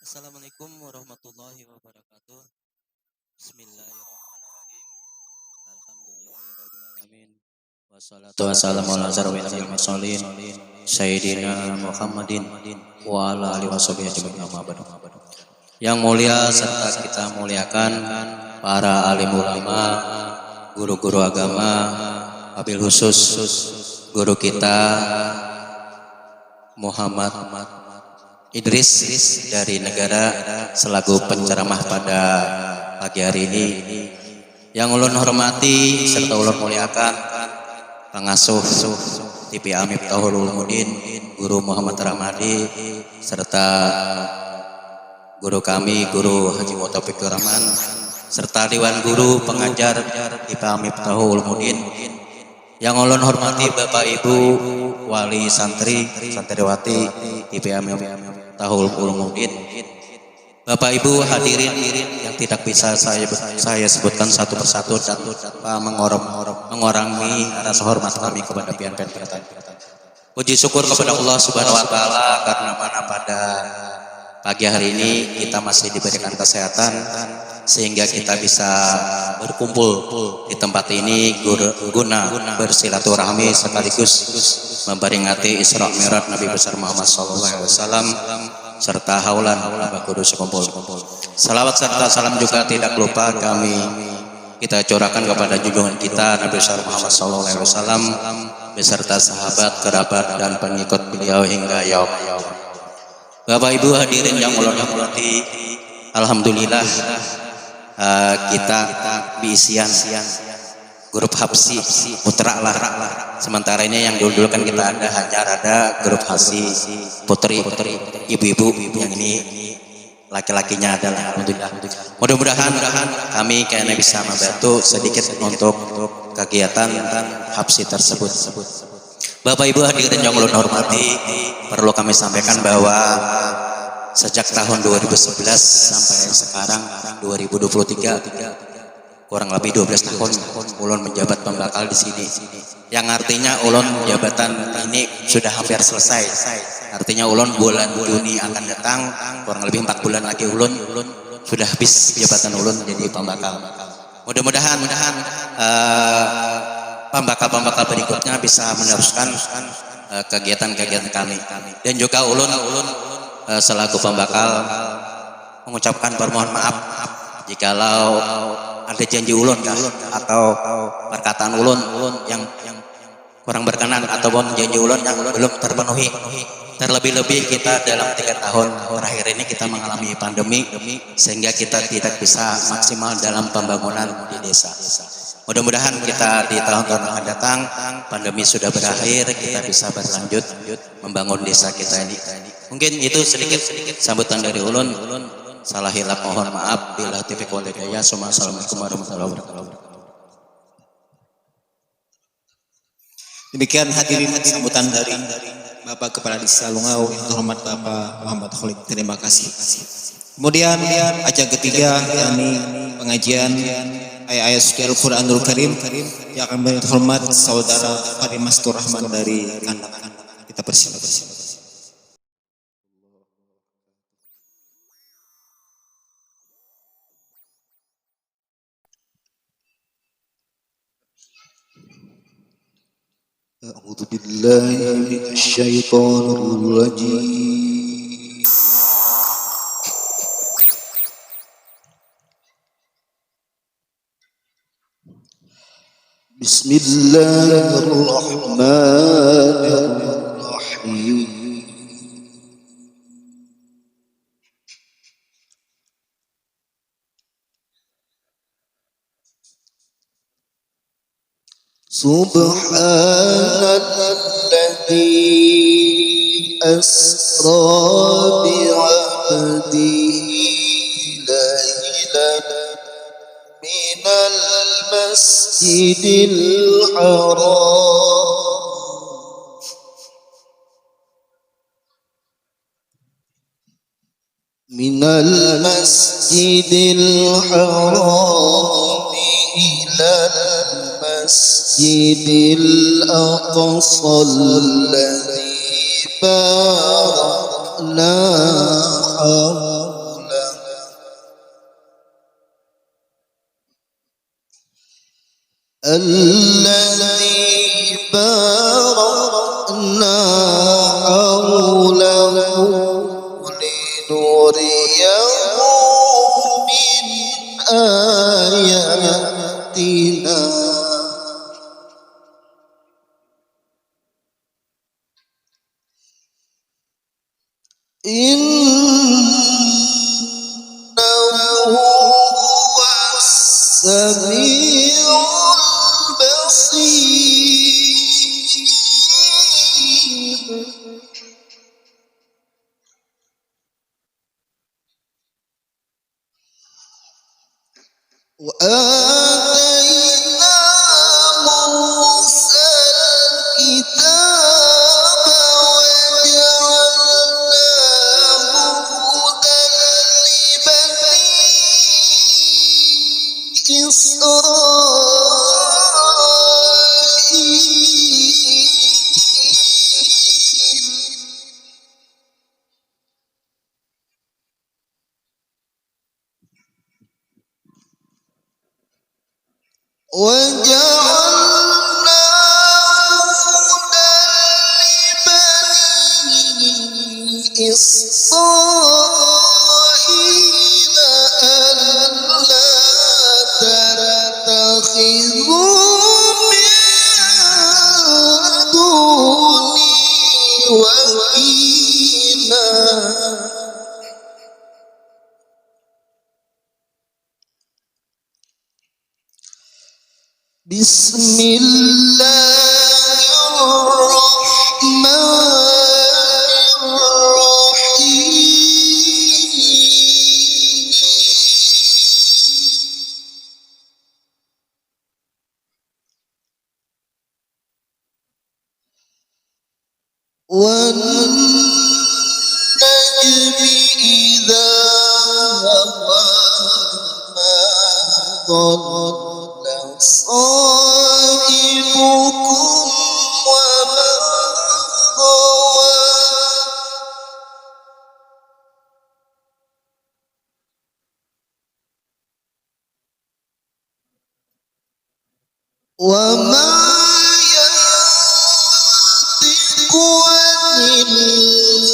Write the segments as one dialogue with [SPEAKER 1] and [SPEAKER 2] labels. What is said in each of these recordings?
[SPEAKER 1] Assalamualaikum warahmatullahi wabarakatuh. Bismillahirrahmanirrahim. Alhamdulillahirrahmanirrahim. Wassalatu wassalamu ala asyrofil mursalin Sayyidina Muhammadin wa ala alihi washabihi ajmain amma ba'du. Yang mulia serta kita muliakan para alim ulama, guru-guru agama, wabil khusus guru kita Muhammad Idris dari negara selaku penceramah pada pagi hari ini. Yang ulun hormati serta ulun muliakan pengasuh TPA Miftahul Ulumuddin Guru Muhammad Ramadi serta guru kami Guru Haji Taufik Rahman serta Dewan Guru Pengajar TPA Miftahul Ulumuddin. Yang ulun hormati Bapak Ibu wali santri santriwati TPA Miftahul Ulumuddin, Bapak Ibu hadirin yang tidak bisa saya sebutkan satu persatu dan tanpa mengurangi rasa hormat kami kepada pian-pian kita. Puji syukur kepada Allah Subhanahu wa taala karena mana pada pagi hari ini kita masih diberikan kesehatan sehingga kita bisa berkumpul di tempat ini guna bersilaturahmi sekaligus memperingati Isra Mi'raj Nabi besar Muhammad SAW serta haulan Bakudu sekumpul. Salawat serta salam juga tidak lupa kita curahkan kepada junjungan kita Nabi besar Muhammad SAW beserta sahabat, kerabat dan pengikut beliau hingga yaum. Bapak Ibu hadirin yang ulun hormati, alhamdulillah kita diisian grup Habsi Putra lah. Sementara ini yang dulu kan kita ada grup Habsi Putri, ibu-ibu yang ini laki-lakinya adalah alhamdulillah. Mudah-mudahan kami kayaknya bisa membantu sedikit untuk kegiatan Habsi tersebut. Bapak Ibu hadirin yang ulun hormati, perlu kami sampaikan bahwa sejak tahun 2011 sampai sekarang 2023 kurang lebih 12 tahun ulun menjabat pembakal di sini. Yang artinya ulun jabatan ini sudah hampir selesai. Artinya ulun bulan Juni akan datang, kurang lebih 4 bulan lagi ulun sudah habis jabatan ulun jadi pembakal. Mudah-mudahan pembakal berikutnya bisa meneruskan kegiatan-kegiatan kami. Dan juga ulun selaku pembakal mengucapkan permohon maaf jikalau ada janji ulun atau perkataan ulun yang kurang berkenan ataupun janji ulun yang belum terpenuhi. Terlebih-lebih kita dalam 3 tahun terakhir ini kita mengalami pandemi sehingga kita tidak bisa maksimal dalam pembangunan di desa. Mudah-mudahan kita di tahun-tahun akan datang pandemi sudah berakhir, kita bisa berlanjut membangun desa kita ini. Mungkin itu sedikit sambutan dari ulun. Salah hilap mohon maaf. Bila taufiq wal hidayah. Assalamualaikum warahmatullahi wabarakatuh.
[SPEAKER 2] Demikian hadirin sambutan dari Bapak Kepala Desa Lungau yang terhormat Bapak Muhammad Khalid. Terima kasih. Kemudian ajang ketiga yakni pengajian ayat-ayat suci Al-Quranul Karim yang akan berhormat Saudara Fadi Mastur Rahman dari Kandang. Kita persilakan.
[SPEAKER 3] أعوذ بالله من الشيطان الرجيم بسم الله الرحمن الرحيم سبحان الذي أسرى بعبده ليلا من المسجد الحرام إلى المسجد الأقصى الذي باركنا حوله الذي باركنا حوله لنريه من آياتنا إنه هو السميع البصير وآتينا موسى الكتاب وجعلناه هدى لبني إسرائيل وجعلناه هدى لبني إسرائيل ألا تتخذوا من دوني وكيلا بسم الله الرحمن الرحيم والنجم إذا هوى ما ضل صاحبكم وما غوى وما ينطق عن الهوى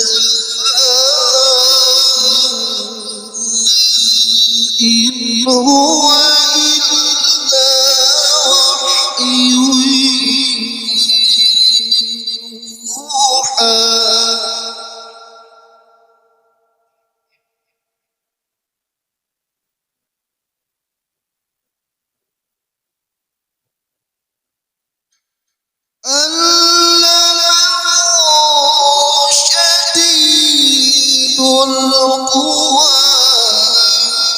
[SPEAKER 3] إن هو إلا وحي يوحى علمه شديد القوى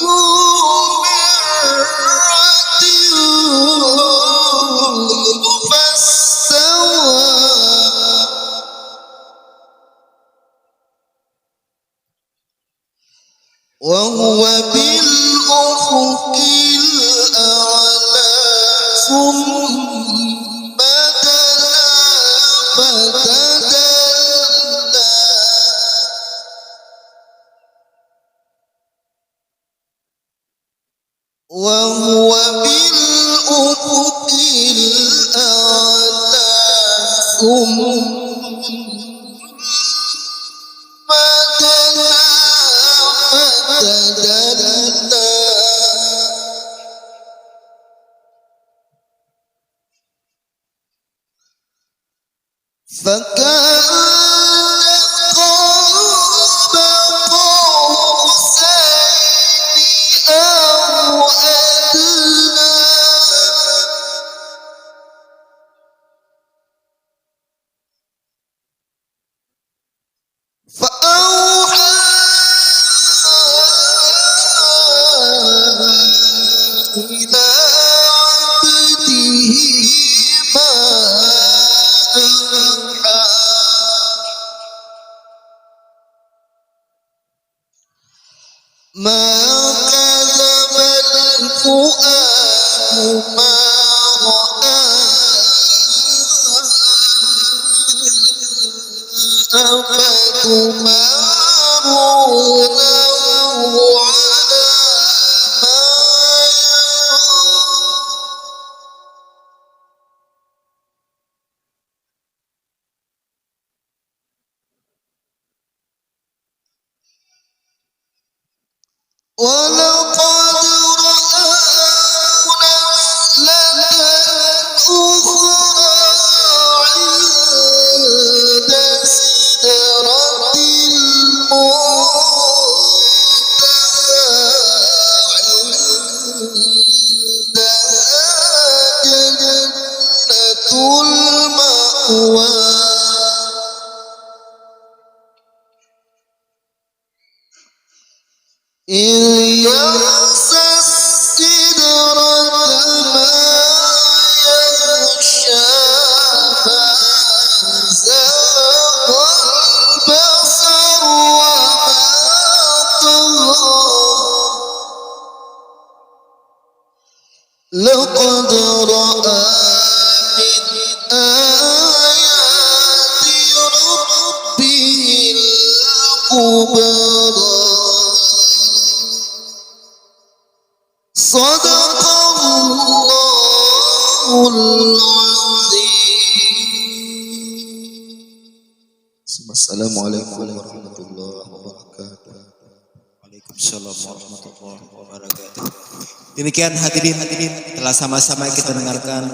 [SPEAKER 3] ذو مرة فاستوى وهو بالأفق الأعلى ثم دنا فتدلى وهو بالأفق الأعلى ثم دنا فتدلى فكان قاب قوسين أو أدنى فأوحى إلى عبده ما أوحى ما كذب الفؤاد ما رأى أفتمارونه على ما يرى ولقد رآه نزلة أخرى عند سدرة المنتهى عندها جنة المأوى إذ يغشى السدرة ما يغشى فزاغ البصر وما طغى لقد رأى من آيات ربه الكبرى صدق الله العظيم. Assalamualaikum warahmatullahi wabarakatuh.
[SPEAKER 2] Waalaikumsalam warahmatullahi wabarakatuh. Demikian hadirin telah sama-sama kita dengarkan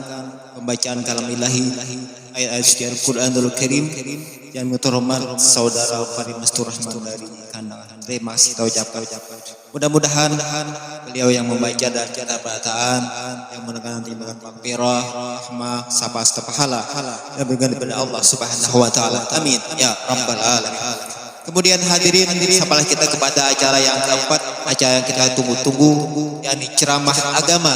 [SPEAKER 2] pembacaan kalam ilahi ayat-ayat suci Al-Qur'anul Karim yang terhormat saudara Farid Mastur Rahman dari Kandang. Terima kasih kita ucapkan. Mudah-mudahan beliau yang membaca dan kita bacaan yang mendengar timbangan maghfirah, rahmah, sapa pahala yang berganti kepada Allah Subhanahu wa taala. Amin ya rabbal alamin. Kemudian hadirin, sampailah kita kepada acara yang keempat, acara yang kita tunggu-tunggu, yakni ceramah agama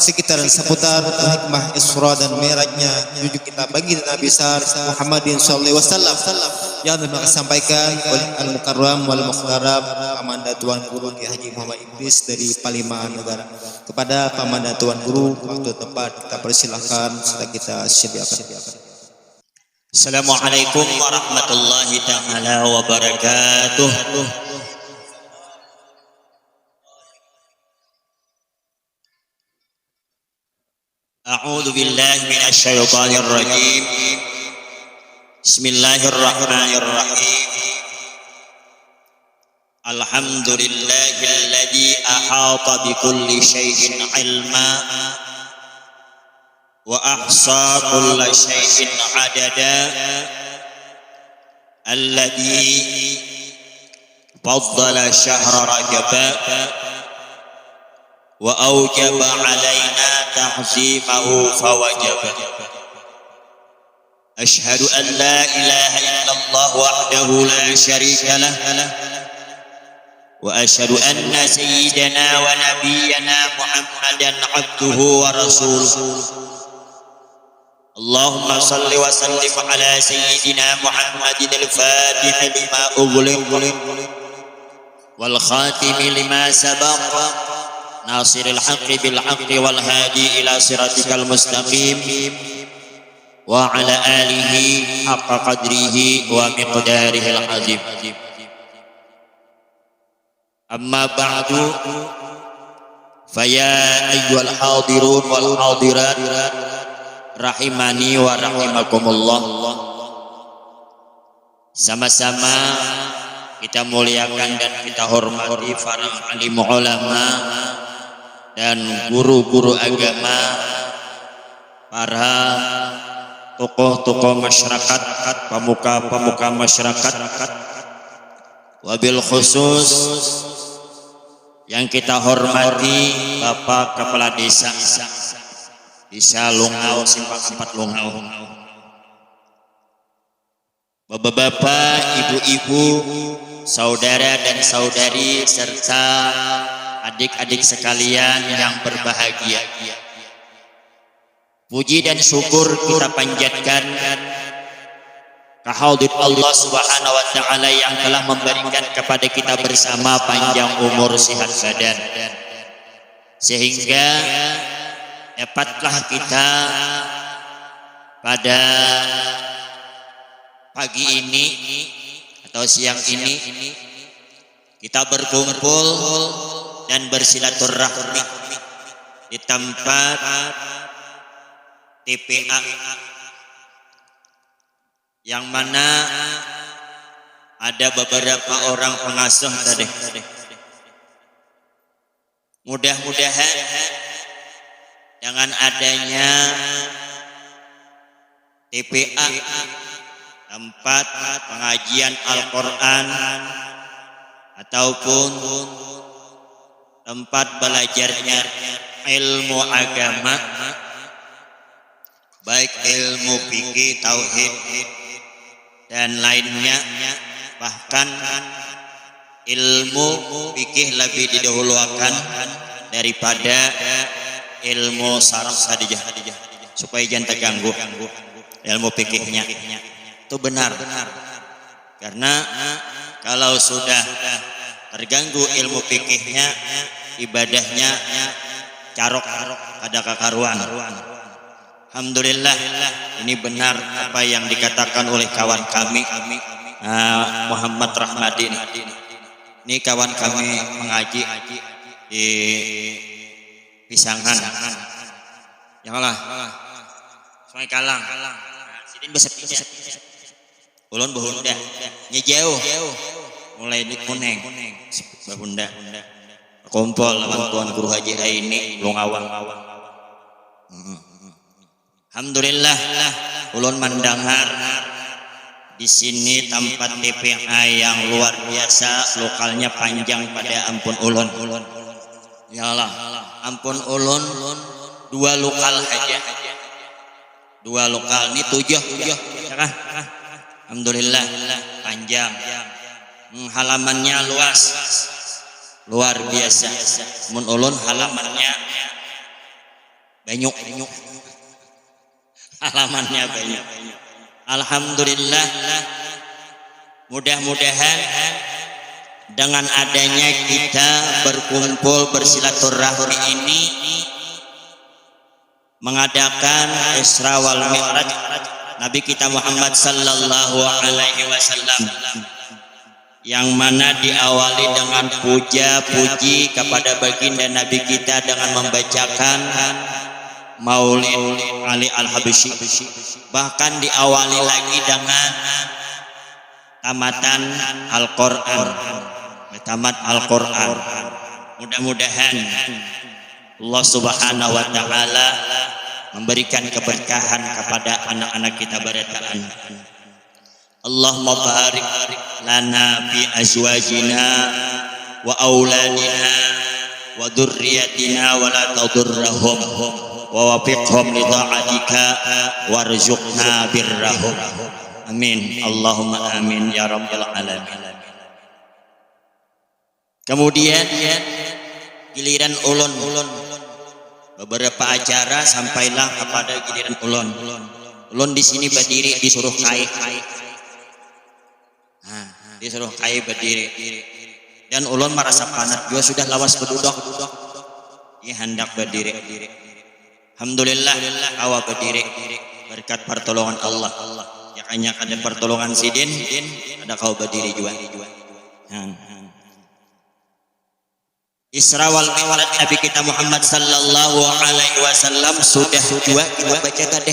[SPEAKER 2] sekitar dan seputar hikmah Isra dan Mi'rajnya menuju kita bagi Nabi besar Muhammadin sallallahu alaihi wasallam yang disampaikan oleh Al-Mukarram wal Mukhtaram Pamandan Tuan Guru Ki Haji Muhammad Idris dari Palimanan Negara. Kepada Pamandan Tuan Guru, waktu tempat kita persilahkan serta kita sediakan.
[SPEAKER 1] Assalamualaikum warahmatullahi ta'ala wabarakatuh. A'udzu billahi minasy syaithanir rajim. Bismillahirrahmanirrahim. Alhamdulillahilladzi ahata bikulli syai'in 'ilma wa ahsa kulla syai'in adada alladhi faddala syahra rajaba wa awjaba alaina ta'zimahu fawajaba ashhadu an la ilaha illallah wahdahu la syarika lah wa ashhadu anna sayyidana wa nabiyyana Muhammadan abduhu wa rasuluhu. Allahumma salli wa sallim ala sayyidina Muhammadin al-Fatih lima ughliq wal khatim lima sabaq nasiril haqqi bil haqqi wal hadi ila siratikal mustaqim wa ala alihi haqqa qadrihi wa miqdarihil azim. Amma ba'du, faya ayyuhal hadirun wal hadirat rahimani wa rahimakumullah. Sama-sama kita muliakan dan kita hormati para alim ulama dan guru-guru agama, para tokoh-tokoh masyarakat, pemuka-pemuka masyarakat, wabil khusus yang kita hormati Bapak Kepala Desa Lungau, Simpang 4 Lungau, bapak-bapak, ibu-ibu, saudara dan saudari serta adik-adik sekalian yang berbahagia. Puji dan syukur kita panjatkan kehadirat Allah Subhanahu wa taala yang telah memberikan kepada kita bersama panjang umur, sehat badan, sehingga dapatlah kita pada pagi ini atau siang ini kita berkumpul dan bersilaturahmi di tempat TPA yang mana ada beberapa orang pengasuh tadi
[SPEAKER 4] Mudah-mudahan dengan adanya TPA, tempat pengajian Al-Quran, ataupun tempat belajarnya ilmu agama, baik ilmu fikih, tauhid, dan lainnya, bahkan ilmu fikih lebih didahulukan daripada ilmu saraf saja, supaya jangan terganggu ilmu fikihnya. Itu benar, karena kalau sudah terganggu ilmu fikihnya, ibadahnya carok ada kekaruan. Alhamdulillah, ini benar apa yang dikatakan oleh kawan kami Muhammad Rahmadin. Ini kawan kami mengaji di Pisangan, yang lah Sungai Kalang. Sidin besar ulun bahunda nya jauh, mulai di Kuneng bahunda kumpul lawan Tuan Guru Haji Aini Lungawang. Alhamdulillah, ulun mendengar di sini tempat TPA yang luar biasa, lokalnya panjang pada ampun ulun. Ya Allah, ampun ulun 2 lokal aja. 2 lokal ini 7. Alhamdulillah panjang. Halamannya luas. Luar biasa. Mun ulun halamannya banyak. Halamannya banyak. Alhamdulillah, mudah-mudahan dengan adanya kita berkumpul bersilaturahmi ini, mengadakan Isra wal Mi'raj Nabi kita Muhammad sallallahu alaihi wasallam, yang mana diawali dengan puja-puji kepada baginda Nabi kita dengan membacakan Maulid Ali Al-Habsyi, bahkan diawali lagi dengan tamatan Al-Quran, tamat Al-Quran. Mudah-mudahan Allah Subhanahu wa Ta'ala memberikan keberkahan kepada anak-anak kita barataan. Allahumma barik lana fi azwajina wa auladina wa dzurriyyatina wa la tadurrahum wa wafiqhum li ta'atika warzuqna birrahum. Amin. Allahumma amin ya rabbal alamin. Kemudian giliran ulun, beberapa acara sampailah kepada giliran ulun. Ulun di sini berdiri disuruh kai. Disuruh kai berdiri. Dan ulun merasa panat juga, sudah lawas berduduk. Ia hendak berdiri. Alhamdulillah awak berdiri berkat pertolongan Allah. Ya hanya ada pertolongan sidin, ada kau berdiri juga. Isra wal Mi'raj Nabi kita Muhammad sallallahu alaihi wasallam sudah juga kita baca kadeh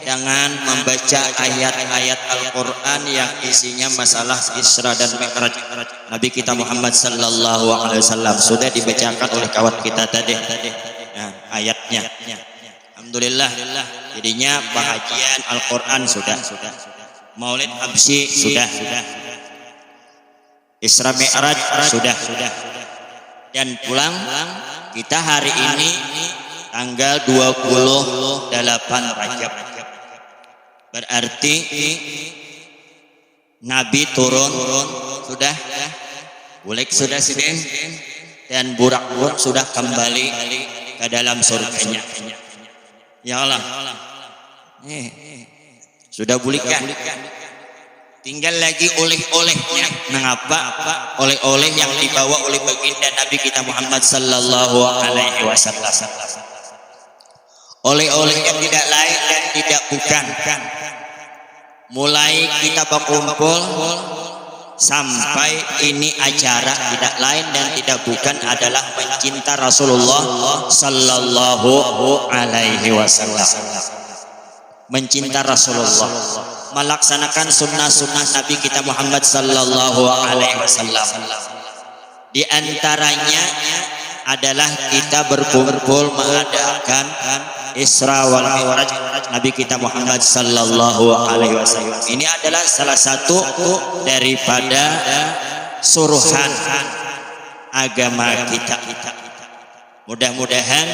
[SPEAKER 4] dengan membaca ayat-ayat Al-Qur'an yang isinya masalah Isra dan Mi'raj Nabi kita Muhammad sallallahu alaihi wasallam sudah dibacakan oleh kawan kita tadi. Ayatnya. Alhamdulillah, jadinya pengajian Al-Quran sudah, Maulid Habsyi sudah, Isra Mi'raj sudah, dan pulang kita hari ini tanggal 28 Rajab, berarti Nabi turun sudah, Bulik sudah sidin, dan burak-burak sudah kembali ke dalam surganya. Ya Allah, sudah bulikan, tinggal lagi oleh-olehnya. Mengapa? Oleh-oleh yang dibawa oleh baginda Nabi kita Muhammad sallallahu alaihi wasallam. Oleh-oleh yang tidak lain dan tidak bukan. Mulai kita berkumpul sampai ini acara tidak lain dan tidak bukan adalah mencinta Rasulullah sallallahu alaihi wasallam. Mencinta Rasulullah, melaksanakan sunnah-sunnah Nabi kita Muhammad sallallahu alaihi wasallam. Di antaranya adalah kita berkumpul mengadakan Isra wal Mi'raj Nabi kita Muhammad sallallahu alaihi wasallam. Ini adalah salah satu daripada suruhan agama kita. Mudah-mudahan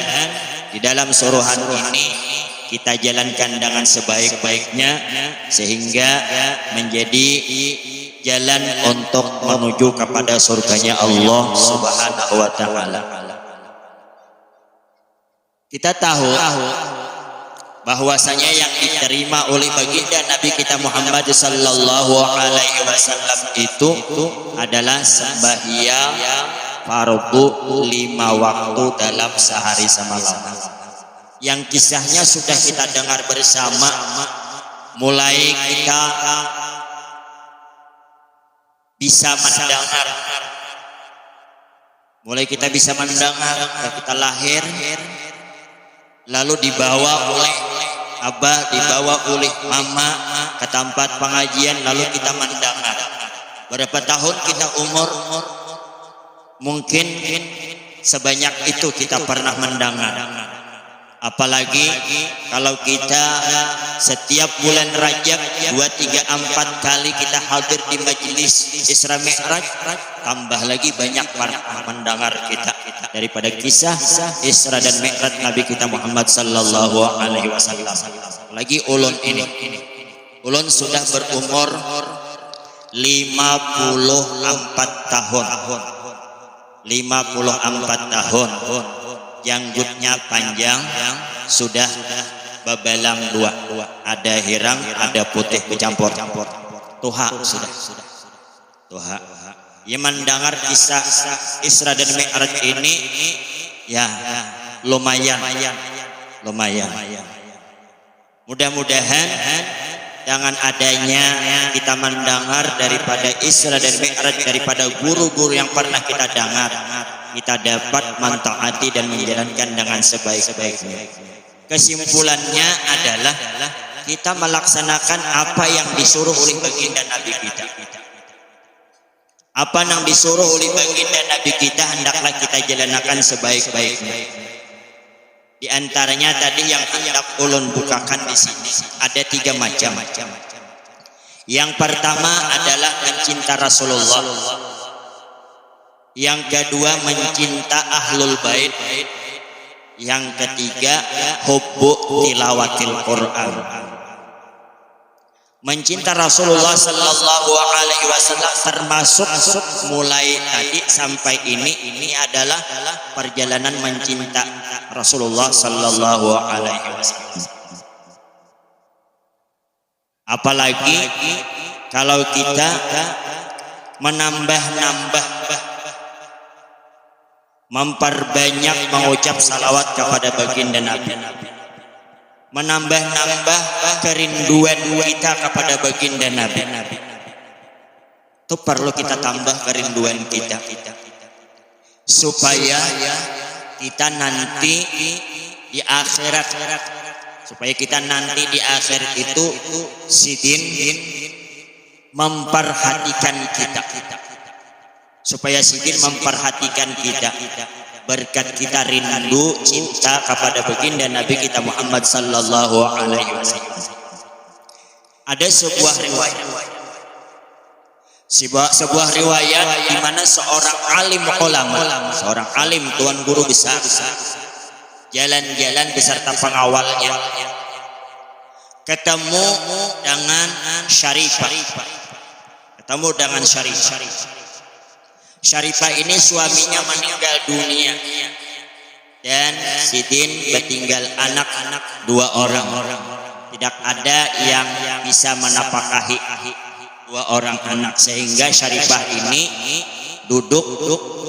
[SPEAKER 4] di dalam suruhan ini kita jalankan dengan sebaik-baiknya sehingga menjadi jalan untuk menuju kepada surganya Allah Subhanahu wa taala. Kita tahu bahwasanya yang diterima oleh baginda Nabi kita Muhammad sallallahu alaihi wasallam itu adalah sembahyang fardu 5 waktu dalam sehari semalam. Yang kisahnya sudah kita dengar bersama, mulai kita bisa mendengar, kita lahir, lalu dibawa oleh abah, dibawa oleh mama ke tempat pengajian, lalu kita mendengar. Berapa tahun kita umur? Mungkin sebanyak itu kita pernah mendengar. Apalagi kalau kita setiap bulan Rajab 2, 3, 4 kali kita hadir di majelis Isra Mi'raj, tambah lagi banyak para mendengar kita daripada kisah Isra dan Mi'raj Nabi kita Muhammad sallallahu alaihi wasallam. Lagi ulun ini, ulun sudah berumur 54 tahun. 54 tahun. Janggutnya panjang, sudah babalang 2, ada hirang, ada putih bercampur, tuha sudah. Tuha. Ya mendengar kisah Isra dan Mi'raj ini ya lumayan. Mudah-mudahan dengan adanya kita mendengar daripada Isra dan Mi'raj daripada guru-guru yang pernah kita dengar, kita dapat mentaati dan menjalankan dengan sebaik-baiknya. Kesimpulannya adalah kita melaksanakan apa yang disuruh oleh baginda Nabi kita. Apa yang disuruh oleh baginda Nabi kita hendaklah kita jalankan sebaik-baiknya. Di antaranya tadi yang hendak ulun bukakan di sini ada 3 macam. Yang pertama adalah mencinta Rasulullah. Yang kedua mencinta ahlul bait. Yang ketiga hubbu tilawatil Quran. Mencinta Rasulullah sallallahu alaihi wasallam termasuk mulai tadi sampai ini adalah perjalanan mencinta Rasulullah sallallahu alaihi wasallam. Apalagi kalau kita menambah-nambah, memperbanyak mengucap salawat kepada baginda Nabi, menambah-nambah kerinduan kita kepada baginda Nabi, itu perlu kita tambah kerinduan kita supaya kita nanti di akhirat, itu sidin memperhatikan kita, supaya sidin memperhatikan kita berkat kita rindu cinta kepada baginda Nabi kita Muhammad sallallahu alaihi wasallam. Ada sebuah riwayat di mana seorang alim ulama, seorang alim tuan guru besar, jalan-jalan beserta pengawalnya ketemu dengan Syarifah. Syarifah ini suaminya meninggal dunia dan sidin bertinggal anak-anak 2 orang. Tidak ada yang bisa menafkahi 2 orang anak, sehingga Syarifah ini duduk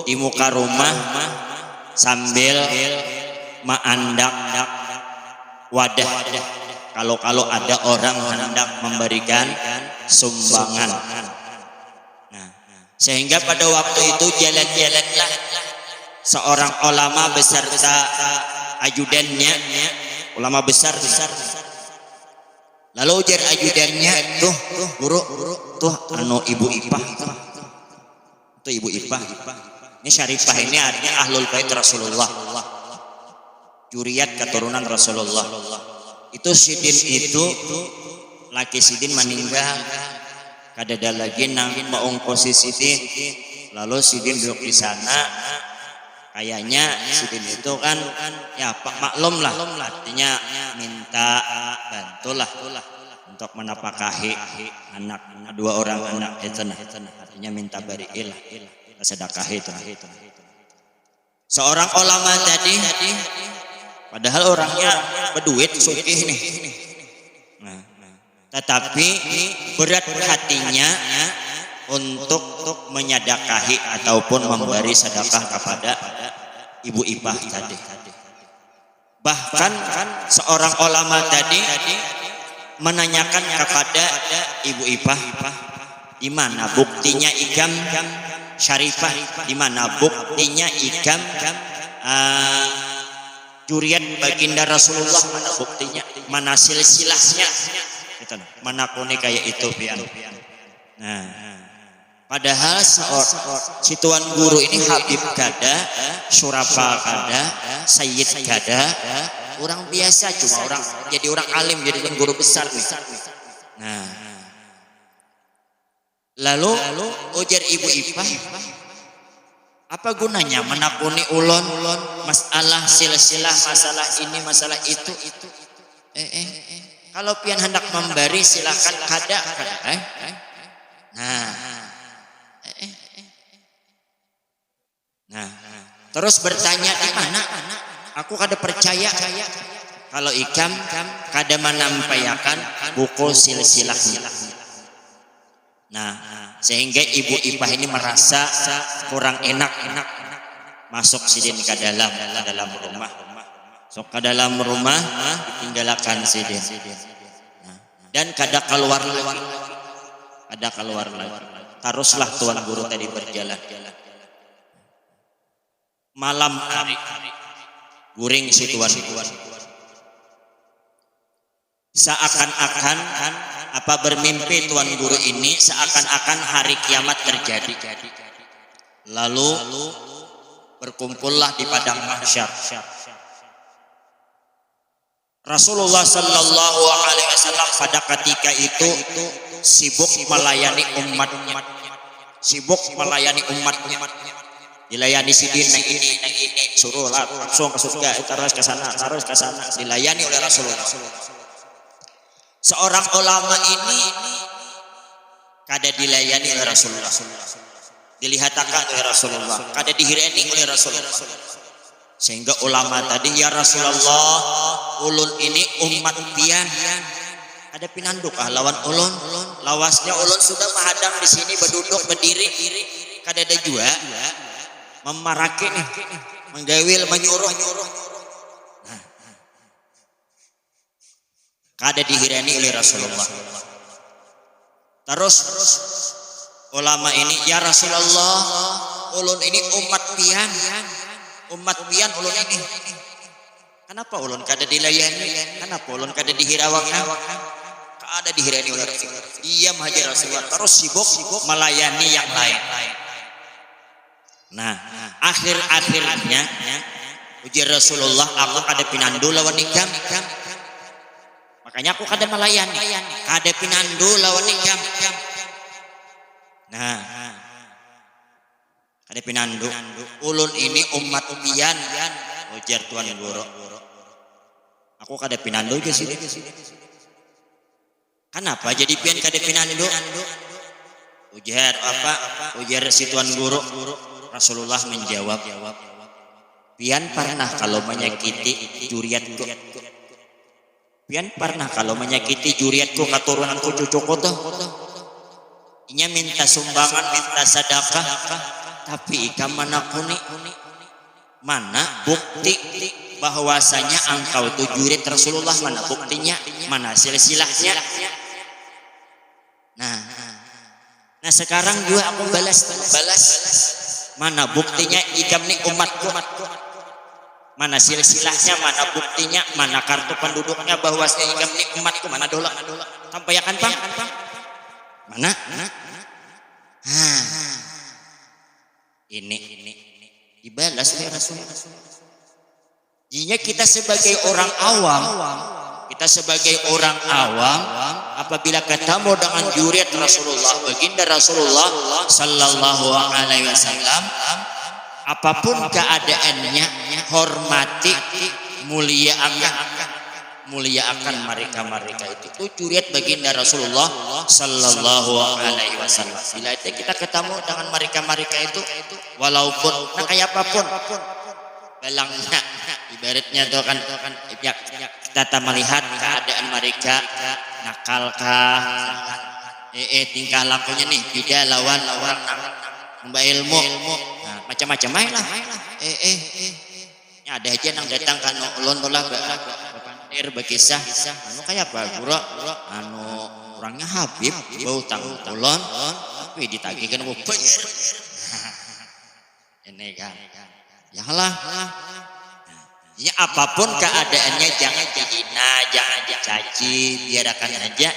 [SPEAKER 4] di muka rumah sambil menandak wadah kalau ada orang hendak memberikan sumbangan. Sehingga pada waktu itu jalan-jalanlah seorang ulama beserta ajudannya, ulama besar. Lalu ujar ajudannya, tuh guru, tuh anu ibu Ipah, tuh ibu Ipah Ini Syarifah ini artinya ahlul bait Rasulullah, juriyat keturunan Rasulullah. Itu Sidin itu laki Sidin meninggal, kadada lagi nang maungkosi Sidin, lalu Sidin duduk di sana. Kayaknya Sidin itu kan ya Pak maklum lah, artinya minta bantulah untuk menapakahi anak dua orang anak itu, artinya minta bariil lah, sedekah itu. Seorang ulama tadi, padahal orangnya berduit sugih nih, tetapi berat hatinya untuk menyadakahi ataupun memberi sedekah kepada Ibu Ipah tadi. Bahkan seorang ulama tadi menanyakan kepada Ibu Ipah, di mana buktinya ikam Syarifah, di mana buktinya ikam juriyat baginda Rasulullah, mana buktinya, mana silsilahnya, mana kone kayak itu pian. Nah, padahal si tuan guru ini Habib kada, Syurafa kada, Sayyid kada, orang biasa, cuma orang jadi orang alim, jadi guru besar nih. Nah, lalu ujar Ibu Ipah, apa gunanya menakuni ulon masalah silsilah, masalah ini masalah itu. Kalau pian hendak memberi silakan kada. Nah, terus bertanya di mana? Aku kada percaya kalau ikam kada menampayakan buku silsilahnya. Nah, sehingga Ibu Ipah ini merasa kurang enak masuk Sidin ke dalam rumah. Sok ke dalam rumah ditinggalkan Sidin. Dan kada keluar lagi. Teruslah tuan guru tadi berjalan. Malam hari guring si tuan. Seakan-akan apa bermimpi tuan guru ini, seakan-akan hari kiamat terjadi. Lalu berkumpullah di padang mahsyar. Rasulullah sallallahu alaihi wasallam pada ketika itu sibuk melayani umatnya. Dilayani Sidin ini, suruh langsung ke surga, terus ke sana, dilayani oleh Rasulullah. Seorang ulama ini kada dilayani oleh Rasulullah, dilihatakan oleh Rasulullah, kada dihireni oleh Rasulullah. Sehingga ulama tadi, ya Rasulullah, ulun ini umat pian, ada pinanduk lawan ulun, lawasnya ulun sudah menghadang di sini, berduduk berdiri, kada ada juga memaraki nih, menggawil, menyuruh. Kada dihirani oleh Rasulullah. Terus ulama ini, ya Rasulullah, ulun ini umat pian ulun ini. Kenapa ulun kada dilayani? Kenapa ulun kada dihirawakan? Kada dihirani oleh Rasulullah. Iya hajar Rasulullah. Terus sibuk melayani yang lain. Nah, akhir-akhirnya ujar Rasulullah, aku kada pinandu lawan ikam. Makanya aku kada melayani, kada pinandu lawan ikam. Nah, kada pinandu. Ulun ini umat pian, ujar tuan guru. Aku kada pinandu ke sini. Kenapa jadi pian kada pinandu? Ujar apa? Ujar si tuan guru. Rasulullah menjawab, pian pernah kalau menyakiti juriyatku. Pian pernah kalau menyakiti juriyatku, keturunanku, cucuku tuh. Inya minta sumbangan, minta sedekah, tapi ikam menakuni. Mana bukti bahwasanya engkau itu juriyat Rasulullah? Mana buktinya? Mana silsilahnya? Nah sekarang juga aku balas. Mana buktinya ikam nih umatku? Mana silsilahnya? Mana buktinya? Mana kartu penduduknya bahwasanya ikam nih umatku? Mana dola? Sampaikan Pang? Mana? Ini dibalas oleh Rasulullah. Jadinya kita sebagai orang awam, apabila ketemu dengan juriat Rasulullah, baginda Rasulullah sallallahu alaihi wasallam, apapun keadaannya, hormati, muliakan mereka itu juriat baginda Rasulullah sallallahu alaihi wasallam. Bila kita ketemu dengan mereka itu, walaupun kayak apapun balangnya, ibaratnya itu kan kita melihat keadaan mereka nakalkah, tingkah lakunya nih beda lawan mbak ilmu, macam-macam lah. Ada aja yang datang kan ulun tolak berkisah kayak apa guru orangnya Habib bau tanggung ulun tapi ditagihkan bayar ini kan janganlah ya, apapun keadaannya jangan dihina, jangan dicaci, biarkan aja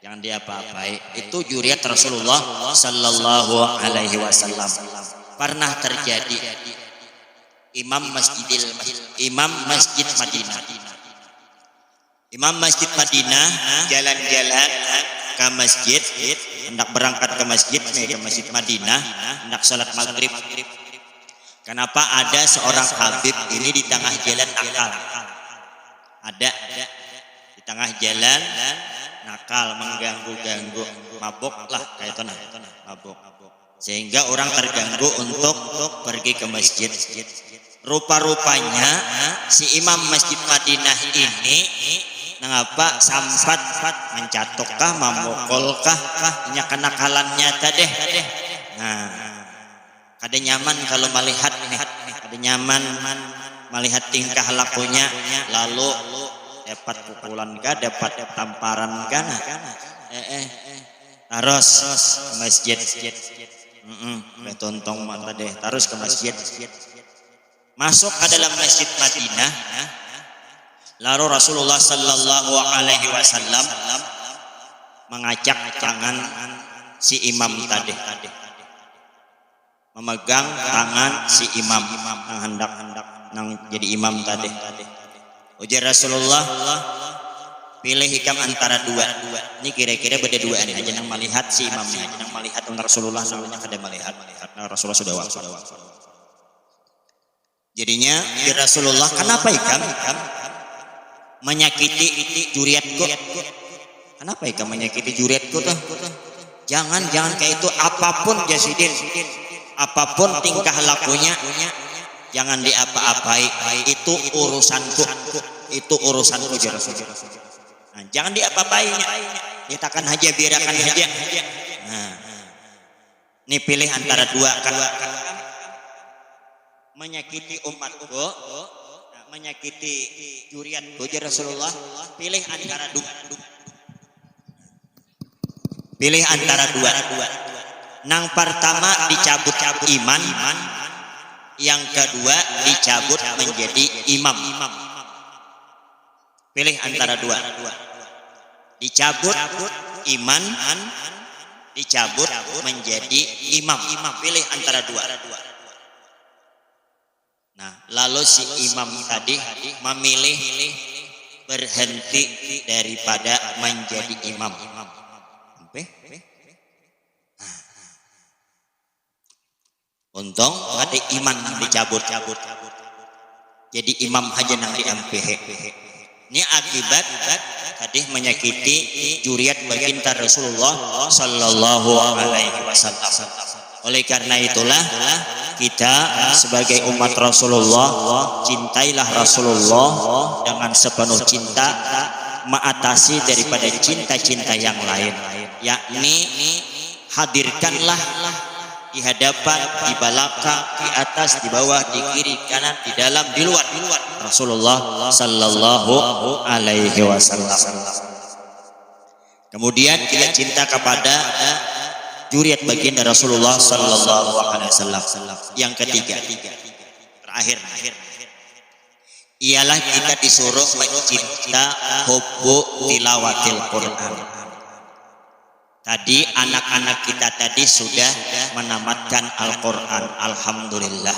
[SPEAKER 4] jangan diapa-apai. Itu juriat Rasulullah sallallahu alaihi wasallam. Pernah terjadi Imam Masjid Madinah jalan-jalan ke masjid, hendak berangkat ke masjid Madinah, hendak salat maghrib. Kenapa ada seorang Habib ini di tengah jalan nakal? Ada di tengah jalan nakal, mengganggu, mabuk lah kayak itu mabuk. Sehingga orang terganggu untuk pergi ke masjid. Rupa-rupanya si Imam Masjid Madinah ini mengapa sampat mencatukkah, memukulkah, hanya kenakalannya tadi. Kada nyaman kalau melihat tingkah lakunya, lalu dapat pukulan kah, dapat tamparan kah, terus ke masjid, betontong mata deh, terus ke masjid, masuk ke dalam masjid Madinah, lalu Rasulullah sallallahu alaihi wasallam mengajak tangan si imam tadi. Memegang tangan si imam yang hendak jadi imam tadi. Ujar Rasulullah, pilih hikam antara dua. Ini kira-kira beda duaan aja yang melihat si imamnya, yang melihat Rasulullah namanya kada melihat. Karena Rasulullah sudah wafat. Jadinya di Rasulullah, kenapa hikam menyakiti juriatku? Kenapa hikam menyakiti juriatku tuh? Jangan kayak itu, apapun jasidin. Apapun tingkah lakunya jangan diapa-apai, itu urusanku ya Rasulullah. Jangan diapa-apainya, nyatakan aja, biarkan aja. Ini pilih antara dua kan, menyakiti umatku, menyakiti juriatku ya Rasulullah. Pilih antara dua. Nang pertama dicabut iman, yang kedua dicabut menjadi imam. Pilih antara dua. Dicabut iman, dicabut menjadi imam. Pilih antara dua. Nah, lalu si imam tadi memilih berhenti daripada menjadi imam. Untung ada iman dicabut. Jadi imam aja nang diampe. Ini akibat tadi menyakiti juriat baginda Rasulullah sallallahu alaihi wasallam. Oleh karena itulah kita sebagai umat Rasulullah, cintailah Rasulullah dengan sepenuh cinta, mengatasi daripada cinta-cinta yang lain, yakni hadirkanlah di hadapan, di belakang, di atas, di bawah, di kiri, kanan, di dalam, di luar Rasulullah sallallahu alaihi wasallam. Kemudian kita cinta kepada juriat baginda Rasulullah sallallahu alaihi wasallam. Yang ketiga, terakhir, ialah kita disuruh mencinta hubbu tilawatil Quran. Tadi anak-anak kita tadi sudah menamatkan Al-Quran. Alhamdulillah.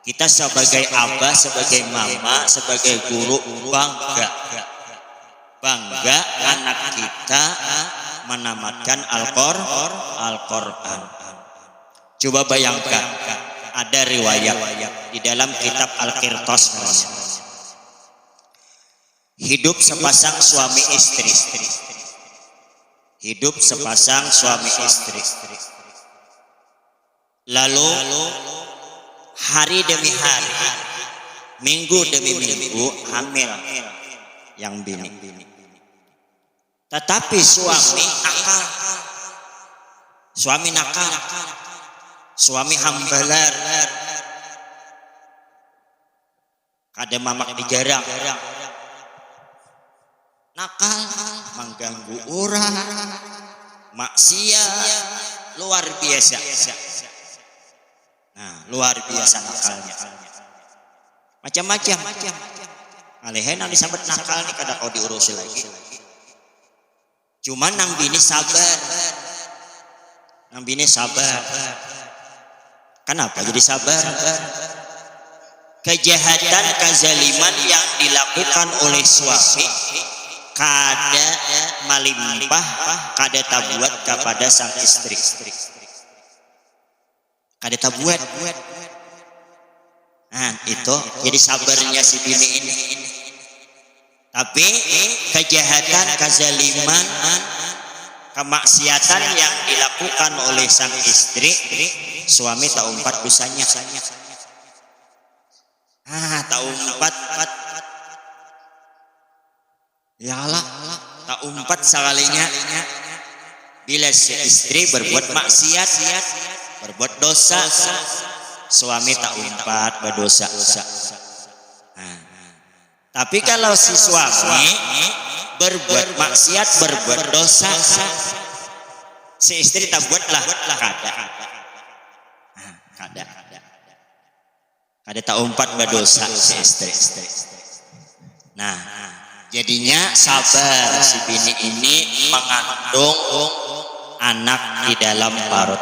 [SPEAKER 4] Kita sebagai abah, sebagai mama, sebagai guru bangga anak kita menamatkan Al-Quran. Coba bayangkan, ada riwayat di dalam kitab Al-Qirtas, hidup sepasang suami istri. Hidup sepasang suami istri. Lalu hari demi hari, minggu demi minggu hamil yang bini. Tetapi suami nakal, suami hambalar, kada mamak dijarang, nakal, mengganggu orang, maksiat, luar biasa. Nah, luar biasa nakalnya. Macam-macam. Alehan nang disambet nakal nih kada kau diurusi lagi. Cuman nang bini sabar. Kenapa jadi sabar? Kejahatan, kezaliman yang dilakukan oleh suami kada melimpah, kada tabuat kepada sang istri. Kada tabuat. Nah, itu jadi sabarnya si bini ini. Tapi kejahatan, kezaliman, kemaksiatan yang dilakukan oleh sang istri, suami tak umpat dosanya. Tak umpat. Ya Allah, tak umpat sekalinya. Bila si istri berbuat maksiat, berbuat dosa, suami tak umpat berdosa. Tapi kalau si suami berbuat maksiat, berbuat dosa, si istri tak buatlah, kada tak umpat berdosa si istri. Nah, jadinya sabar si bini ini mengandung anak di dalam parut.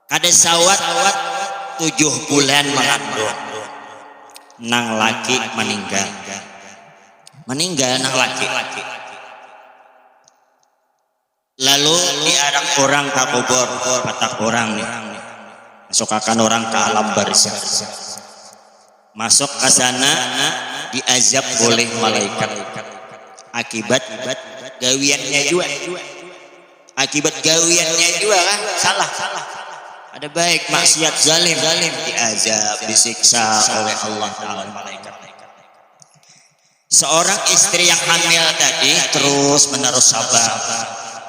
[SPEAKER 4] Kada sawat 7 bulan mengandung. Nang laki meninggal nang laki. Lalu diarang orang ke kubur, patak orang nih, masukkan orang ke alam barzah. Masuk ke sana diazab oleh malaikat. Akibat gawiannya juga. Kan salah. Ada baik maksiat zalim diazab, disiksa oleh Allah Ta'ala malaikat. Seorang istri yang hamil tadi terus menerus sabar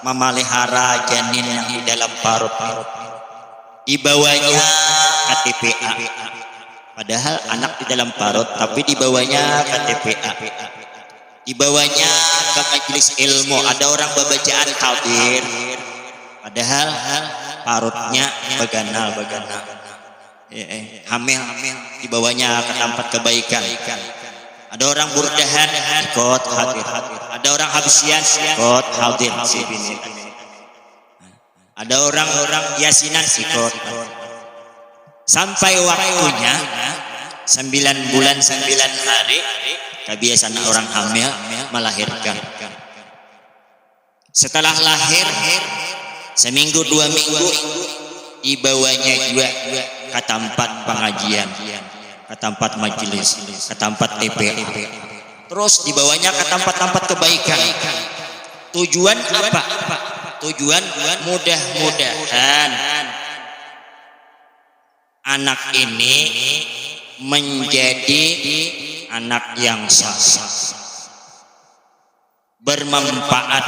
[SPEAKER 4] memelihara janin yang di dalam parut. Dibawanya ke TPA. Padahal anak di dalam parut, tapi dibawanya ke TPA. Dibawanya ke majelis ilmu. Ada orang babajaan kabir. Padahal parutnya beganal. Hamil dibawanya ke tempat kebaikan. Ada orang burdahan ikut hadir. Ada orang habsian ikut hadir. Ada orang yasinan ikut. Sampai waktunya 9 bulan 9 hari, kebiasaan orang hamil melahirkan. Setelah lahir seminggu 2 minggu dibawanya juga ke tempat pengajian, ke tempat majelis, ke tempat TPA. Terus dibawanya ke tempat-tempat kebaikan. Tujuan apa? Tujuan mudah-mudahan anak ini menjadi anak yang saleh, bermanfaat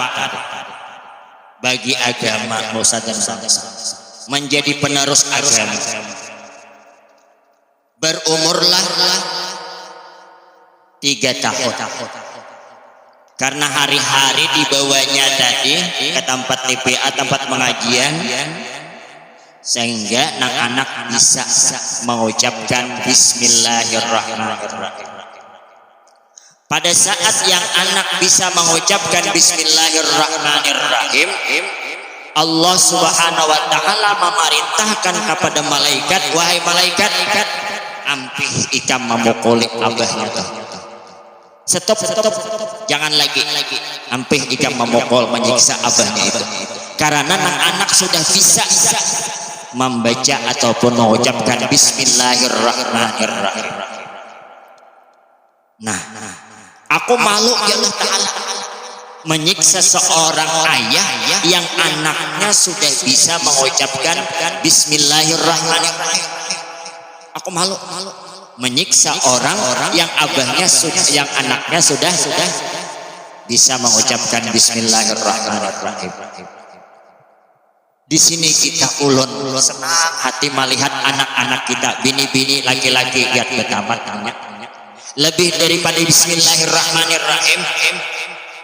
[SPEAKER 4] bagi agama nusa dan bangsa, menjadi penerus agama. Berumurlah 3 tahun. Karena hari-hari dibawanya tadi ke tempat TPA, tempat pengajian, sehingga anak-anak bisa mengucapkan Bismillahirrahmanirrahim. pada saat yang anak bisa mengucapkan bismillahirrahmanirrahim, Allah Subhanahu wa taala memerintahkan kepada malaikat, wahai malaikat, ampih ikam memukuli abahnya tuh. Stop, jangan lagi. Ampih ikam memukul, menyiksa abahnya itu. Karena anak sudah bisa membaca ataupun mengucapkan bismillahirrahmanirrahim. Nah, aku malu ya Allah Ta'ala menyiksa seorang ayah yang anaknya sudah bisa mengucapkan bismillahirrahmanirrahim. Aku malu menyiksa orang yang abahnya sudah, yang anaknya sudah bisa mengucapkan bismillahirrahmanirrahim. Di sini kita ulun senang hati melihat anak-anak kita, bini-bini laki-laki lihat betamat lebih daripada bismillahirrahmanirrahim.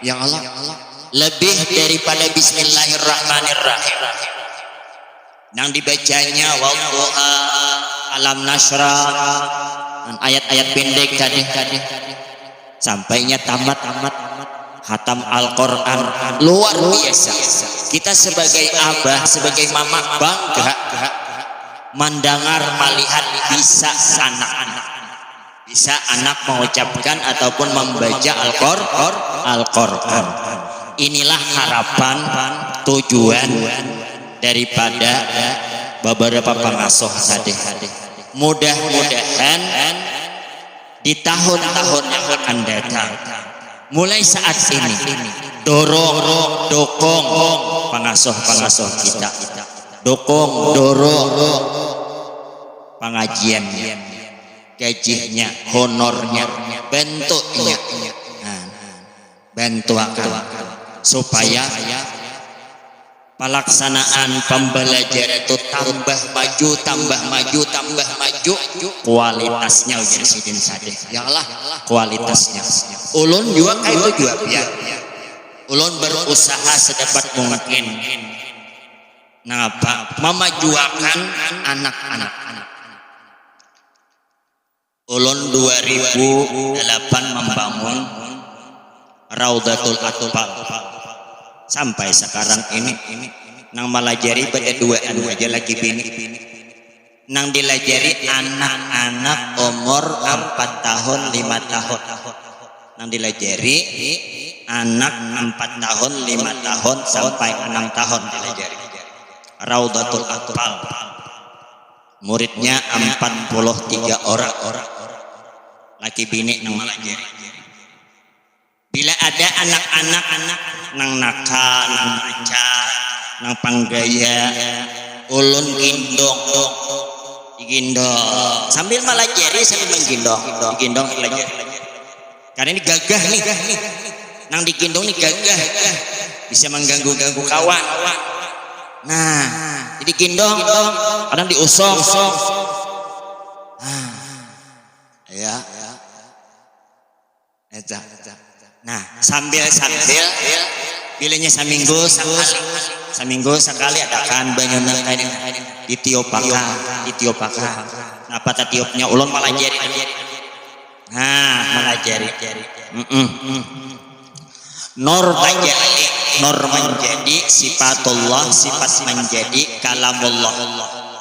[SPEAKER 4] Ya Allah, lebih daripada bismillahirrahmanirrahim yang dibacanya wadduha, alam nasrah, ayat-ayat pendek tadi sampainya tamat hatam Al-Quran luar biasa. Kita sebagai abah, sebagai mama bangga mendengar melihat bisa anak mengucapkan ataupun membaca Al-Quran. Inilah harapan, tujuan daripada beberapa pengasuh tadi. Mudah-mudahan di tahun-tahun yang akan datang, mulai saat ini dukung pengasuh kita, dorong pengajian, gajinya, honornya, bentuknya, bantu supaya pelaksanaan pembelajaran itu tambah maju, kualitasnya ujian sidin sadeh. Ya Allah, kualitasnya. Ulun juga kayak itu juga biar. Ulun berusaha sedapat mungkin. Napa? Memajukan anak-anak. Ulun 2008 membangun Raudatul Atfal. Sampai sekarang ini nang melajari pada duaan aja lagi bini nang dilajari anak-anak umur 4 tahun 5 tahun nang dilajari anak 4 tahun 5 tahun sampai 6 tahun dilajari Raudatul Atfal. Muridnya 43 orang laki bini nang melajari. Bila ada anak-anak nang nakal, nang baca, nang panggaya, ulun gendong sambil melajari sambil menggendong belajar. Karena ini gagah nih, nang digendong nih gagah, bisa mengganggu kawan. Nah, jadi gendong, kadang diusung, ya. Nah, sambil bilanya seminggu sekali adakan banyuna di tiopaka. Apa tiopnya ulun melajari. Nah, melajari. Nur menjadi sifatullah, sifat menjadi kalamullah.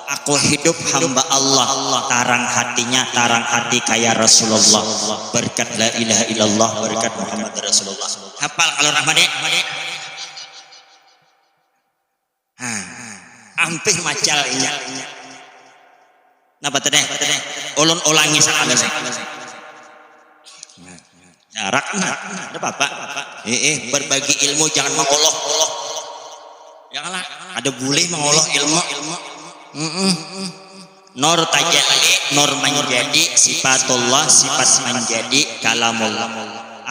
[SPEAKER 4] Aku hidup hamba Allah, tarang hati kayak Rasulullah, berkat la ilaha illallah, berkat Muhammad Rasulullah. Hafal kalau Rahmadi? Ampih macal ini. Napa teh? Ulun ulangi sakali. Jarak ada bapak. Berbagi ilmu jangan mengoloh. Janganlah ada boleh mengoloh ilmu. Nur tajalli, nur menjadi sifatullah, sifat menjadi kalamullah.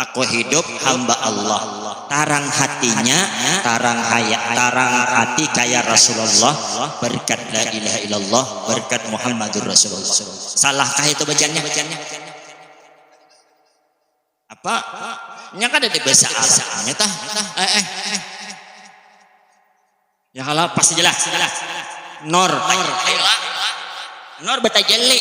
[SPEAKER 4] Aku hidup hamba Allah, tarang hatinya, tarang hati kayak Rasulullah, berkat la ilaha illallah, berkat Muhammadur Rasulullah. Salahkah itu bacanya? Apa? Nya kan ada di bahasa Arabnya tah. Ya kalau pasti jelas. Nur batajalli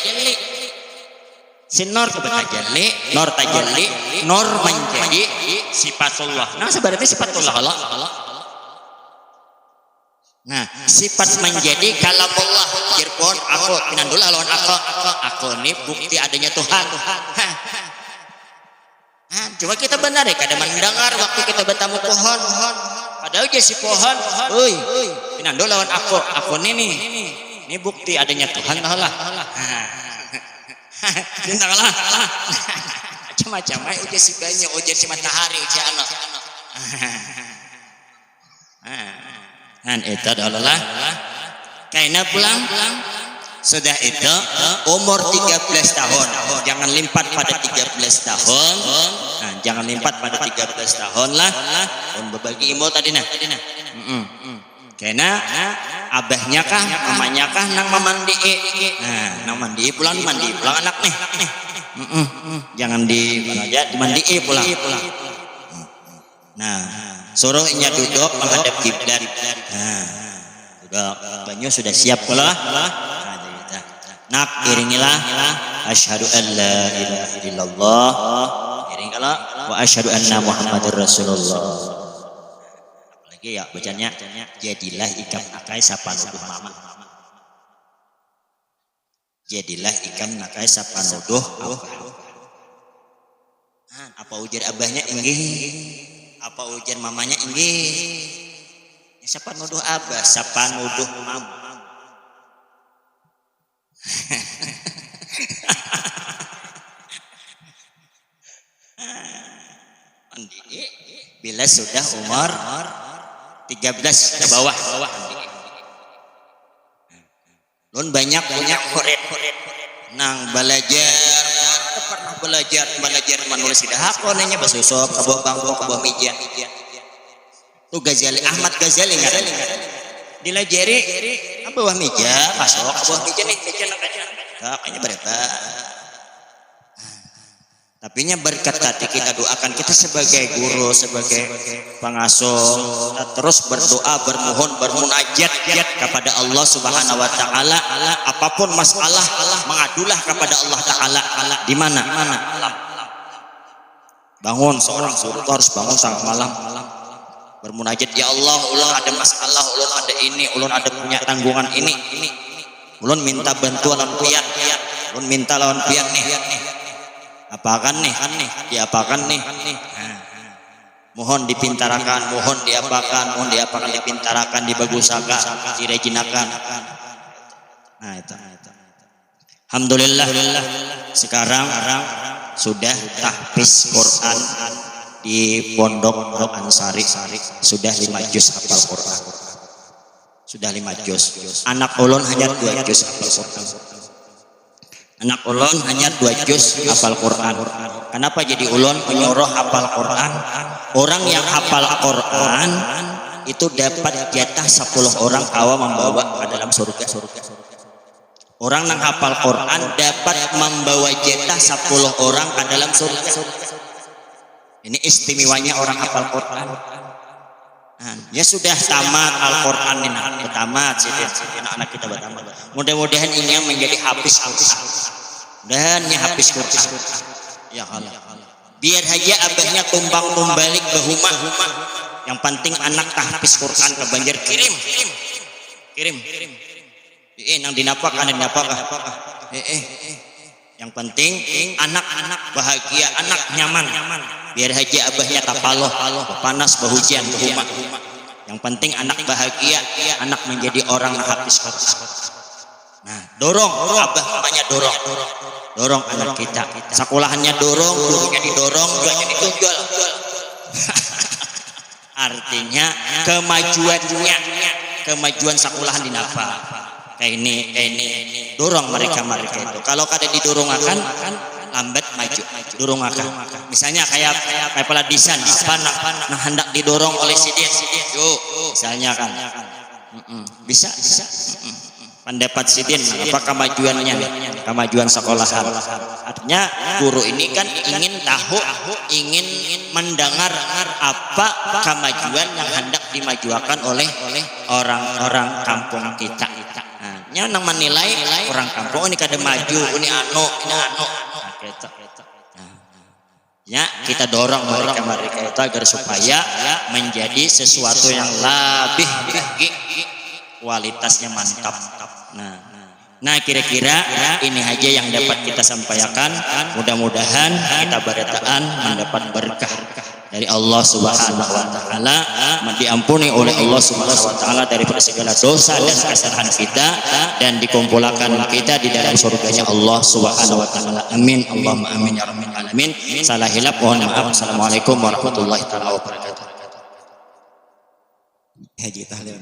[SPEAKER 4] Si Nur tajalli, Nur tajalli, Nur menjadi sifatullah. Nah, sebenarnya sifatullah Allah. Nah, sifat menjadi kalamullah. Jirpun aku pinandulah lawan aku ini bukti adanya Tuhan. Cuma kita benar ya, kadang mendengar waktu kita bertamu pohon. Padahal dia si pohon, pinandul lawan aku ini bukti adanya Tuhan lah. Cintalah. Macam-macam ujar si banyak, ujar si matahari, ujar anak. Dan itu adalah karena pulang sudah itu umur 13 tahun. Jangan limpat pada 13 tahun. Nah, jangan limpat pada 13 tahun lah. On berbagi ilmu tadi nah. Karena abahnya kah, mamanya kah nang mamandi. Nah, nang mandi pulang anak nih. Jangan di mana aja dimandi pulang. Nah, suruhnya duduk menghadap kiblat. Nah, duduk. Banyu sudah siap pula. Nak iringilah asyhadu an la ilaha illallah. Iringilah wa asyhadu anna Muhammadar Rasulullah. Apalagi ya bacanya jadilah ikam nakai sapanuduh mama. Jadilah ikam nakai sapanuduh apa ujar abahnya inggih. Apa ujian mamanya inggih. Siapa nuduh abah, siapa nuduh mama. Bila sudah umur 13 ke bawah. Lun banyak punya murid nang belajar belajar menulis tidak hakonnya basusop kabah bangkok kabah meja tuh Ghazali Ahmad Ghazali nggak dilajari bawah meja masuk bawah meja nih meja kayaknya berapa tapi nya berkat hati kita doakan kita sebagai guru sebagai pengasuh terus berdoa bermohon bermunajat kepada Allah Subhanahu wa taala apapun masalah mengadulah kepada Allah taala di mana bangun seorang guru harus bangun sangat malam bermunajat ya Allah ulun ada masalah ulun ada ini ulun ada punya tanggungan ini ulun minta bantuan lawan pian ulun minta lawan pian nih apakan nih diapakan nih mohon dipintarakan mohon diapakan dipintarakan dibagusakan direjinakan nah itu alhamdulillah sekarang sudah tahfiz Quran di Pondok Ansari sudah 5 juz hafal Quran sudah 5 juz anak ulun hanya 2 juz hafal Quran anak ulun hanya 2 juz hafal Quran. Kenapa jadi ulun menyuruh hafal Quran? Orang yang hafal Quran itu dapat jatah 10 orang awam membawa ke dalam surga. Orang yang hafal Quran dapat membawa jatah 10 orang ke dalam surga. Ini istimewanya orang hafal Quran. Ya sudah tamat Al-Quran ini tamat anak kita bertamat. Mudah-mudahan ini menjadi habis dan ya habis Quran. Ya Allah. Biar aja abahnya tumbang-tumbalik ke rumah. Yang penting anak tahfiz Quran ke Banjar kirim. Nang dinapak Yang penting anak-anak bahagia, anak nyaman. Biar haji abahnya tapaloh, panas bahujan ke rumah. Yang penting anak bahagia, anak menjadi orang habis Quran. Nah, dorong abah namanya dorong anak kita. Sekolahannya dorong, gurunya didorong, jualnya dijual. Artinya kemajuan sekolahan dinapa. Kayak ini dorong mereka itu. Kalau kada didorong akan lambat maju dorong akan. Misalnya kayak peladisan apa nah hendak didorong oleh sidin. Yuk, misalnya kan. Bisa. Pendapat sidin apa kemajuan sekolahan. Artinya guru ini kan ingin tahu, ingin mendengar apa kemajuan yang hendak dimajukan oleh orang-orang kampung kita. Nah, nang menilai orang kampung ini kada maju, ini anu. Ya, kita dorong mereka itu agar supaya menjadi sesuatu yang lebih kualitasnya mantap. Nah kira-kira ini aja yang dapat kita sampaikan. Mudah-mudahan kita berataan mendapat berkah dari Allah Subhanahu wa taala, diampuni oleh Allah Subhanahu wa taala daripada segala dosa dan kesalahan kita, dan dikumpulkan kita di dalam surganya Allah Subhanahu wa taala. Amin. Allahumma amin ya rabbal alamin. Salah hilaf mohon maaf. Assalamualaikum warahmatullahi taala wabarakatuh.
[SPEAKER 2] Haji tahlil.